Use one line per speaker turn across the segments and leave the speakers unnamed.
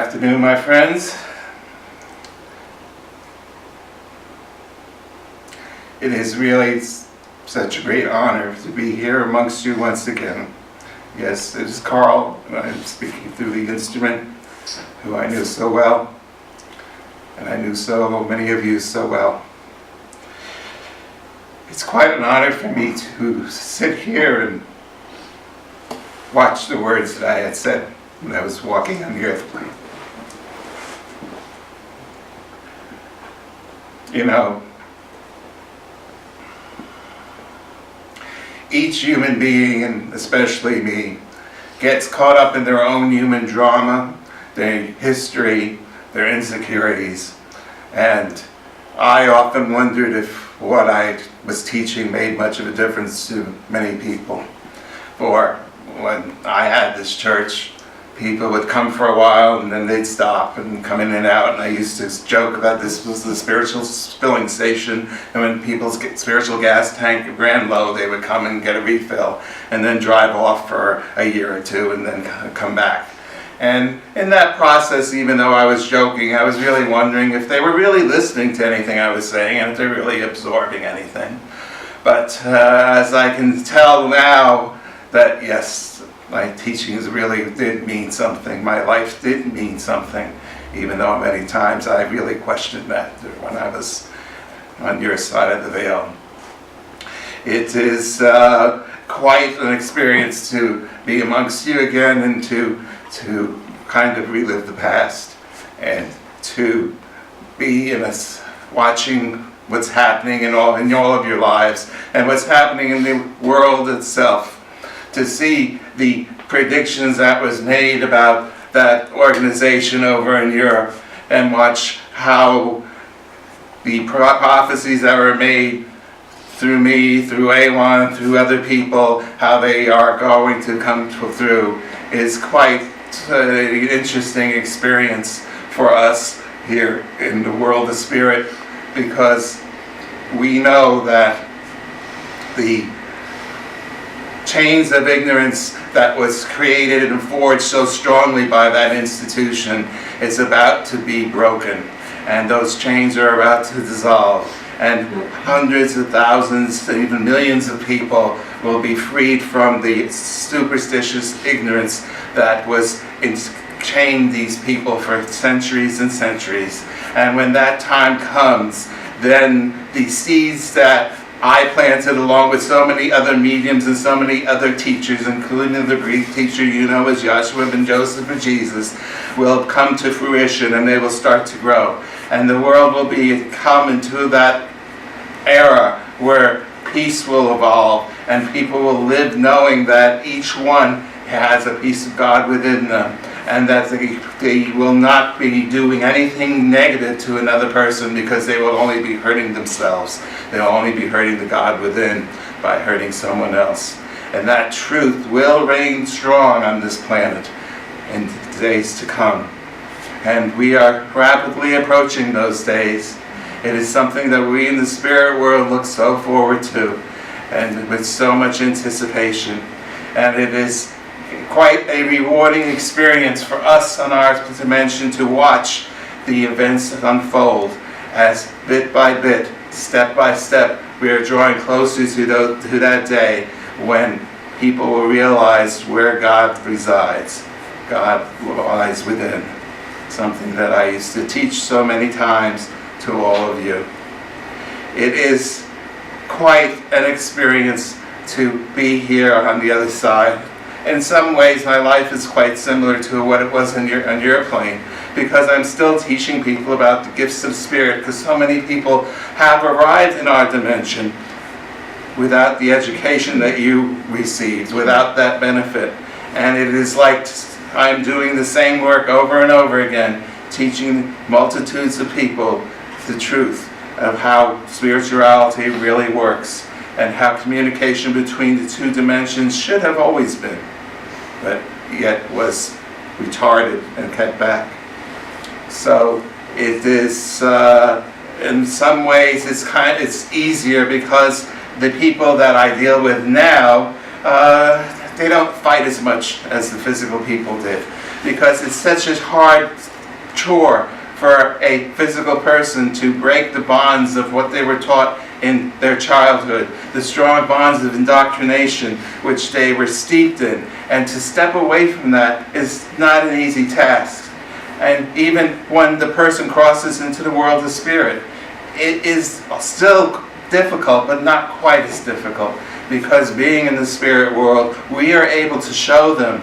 afternoon, my friends. It is really such a great honor to be here amongst you once again. Yes, it is Carl, and I'm speaking through the instrument, who I knew so well, and I knew so many of you so well. It's quite an honor for me to sit here and watch the words that I had said when I was walking on the earth plane. You know, each human being, and especially me, gets caught up in their own human drama, their history, their insecurities. And I often wondered if what I was teaching made much of a difference to many people. For when I had this church, people would come for a while and then they'd stop and come in and out, and I used to joke about this was the spiritual filling station, and when people's spiritual gas tank ran low, they would come and get a refill and then drive off for a year or two and then come back. And in that process, even though I was joking, I was really wondering if they were really listening to anything I was saying and if they're really absorbing anything. But as I can tell now, that yes, my teachings really did mean something. My life did mean something, even though many times I really questioned that when I was on your side of the veil. It is quite an experience to be amongst you again and to kind of relive the past and to be in us watching what's happening in all of your lives and what's happening in the world itself. To see the predictions that was made about that organization over in Europe and watch how the prophecies that were made through me, through Awan, through other people, how they are going to come through is quite an interesting experience for us here in the world of spirit, because we know that the chains of ignorance that was created and forged so strongly by that institution is about to be broken, and those chains are about to dissolve, and hundreds of thousands, even millions of people will be freed from the superstitious ignorance that was chained these people for centuries and centuries. And when that time comes, then the seeds that I planted along with so many other mediums and so many other teachers, including the Greek teacher you know as Joshua ben Joseph of Jesus, will come to fruition, and they will start to grow. And the world will come into that era where peace will evolve, and people will live knowing that each one has a piece of God within them, and that they will not be doing anything negative to another person, because they will only be hurting themselves. They'll only be hurting the God within by hurting someone else. And that truth will reign strong on this planet in the days to come. And we are rapidly approaching those days. It is something that we in the spirit world look so forward to, and with so much anticipation. And it is quite a rewarding experience for us on our dimension to watch the events unfold as bit by bit, step by step, we are drawing closer to that day when people will realize where God resides. God lies within. Something that I used to teach so many times to all of you. It is quite an experience to be here on the other side. In some ways, my life is quite similar to what it was on your plane, because I'm still teaching people about the gifts of spirit, because so many people have arrived in our dimension without the education that you received, without that benefit. And it is like I'm doing the same work over and over again, teaching multitudes of people the truth of how spirituality really works, and how communication between the two dimensions should have always been, but yet was retarded and kept back. So it is, in some ways, it's easier, because the people that I deal with now, they don't fight as much as the physical people did. because it's such a hard chore for a physical person to break the bonds of what they were taught in their childhood, the strong bonds of indoctrination which they were steeped in. And to step away from that is not an easy task. And even when the person crosses into the world of spirit, it is still difficult, but not quite as difficult, because being in the spirit world, we are able to show them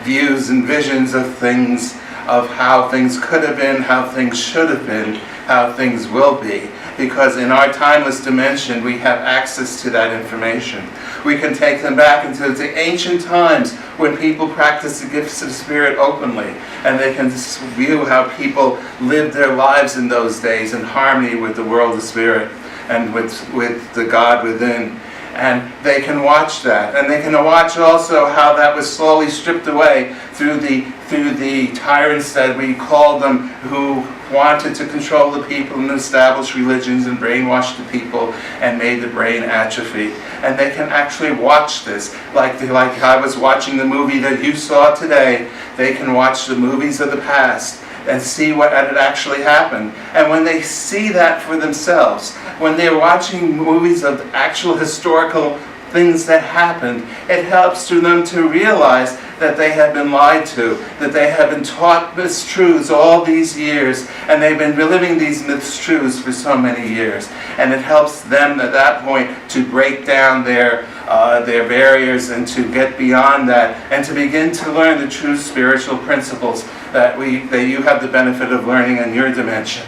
views and visions of things, of how things could have been, how things should have been, how things will be. Because in our timeless dimension, we have access to that information. We can take them back into the ancient times when people practiced the gifts of the Spirit openly, and they can view how people lived their lives in those days in harmony with the world of Spirit and with the God within. And they can watch that, and they can watch also how that was slowly stripped away through the tyrants that we called them, who wanted to control the people and establish religions and brainwash the people and made the brain atrophy. And they can actually watch this, like I was watching the movie that you saw today. They can watch the movies of the past and see what had actually happened. And when they see that for themselves, when they're watching movies of actual historical things that happened, it helps to them to realize that they have been lied to, that they have been taught mistruths all these years, and they've been living these mistruths for so many years. And it helps them at that point to break down their barriers and to get beyond that and to begin to learn the true spiritual principles that you have the benefit of learning in your dimension.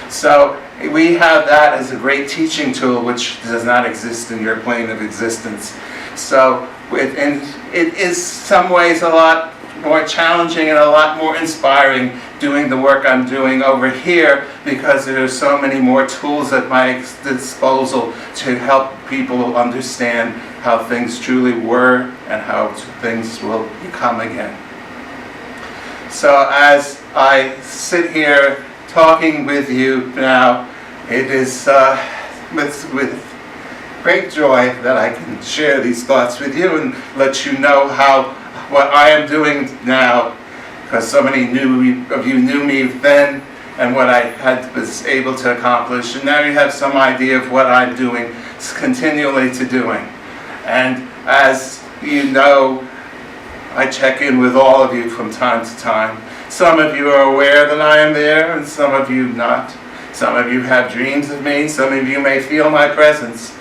So we have that as a great teaching tool which does not exist in your plane of existence. So it is some ways a lot more challenging and a lot more inspiring doing the work I'm doing over here, because there are so many more tools at my disposal to help people understand how things truly were and how things will become again. So as I sit here talking with you now, it is with great joy that I can share these thoughts with you and let you know what I am doing now, because so many of you knew me then and what I was able to accomplish, and now you have some idea of what I'm doing, continually to doing. And as you know, I check in with all of you from time to time. Some of you are aware that I am there, and some of you not. Some of you have dreams of me. Some of you may feel my presence.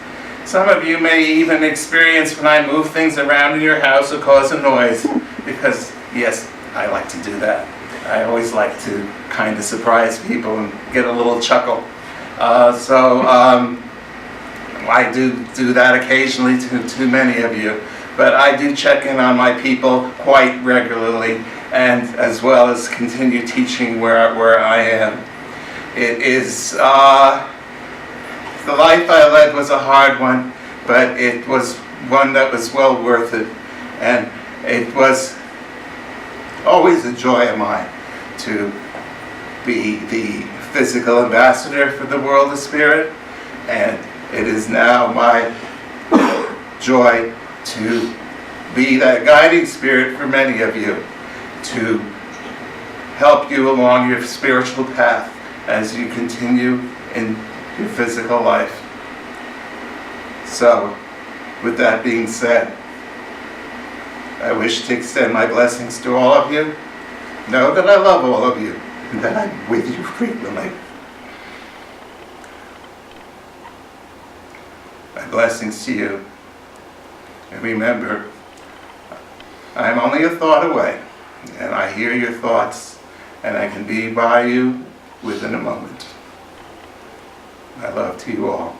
Some of you may even experience when I move things around in your house or cause a noise, because yes, I like to do that. I always like to kind of surprise people and get a little chuckle. So I do that occasionally to many of you. But I do check in on my people quite regularly, and as well as continue teaching where I am. It is, the life I led was a hard one, but it was one that was well worth it. And it was always a joy of mine to be the physical ambassador for the world of spirit. And it is now my joy to be that guiding spirit for many of you, to help you along your spiritual path as you continue in your physical life. So, with that being said, I wish to extend my blessings to all of you. Know that I love all of you and that I'm with you frequently. My blessings to you. And remember, I'm only a thought away, and I hear your thoughts, and I can be by you within a moment. My love to you all.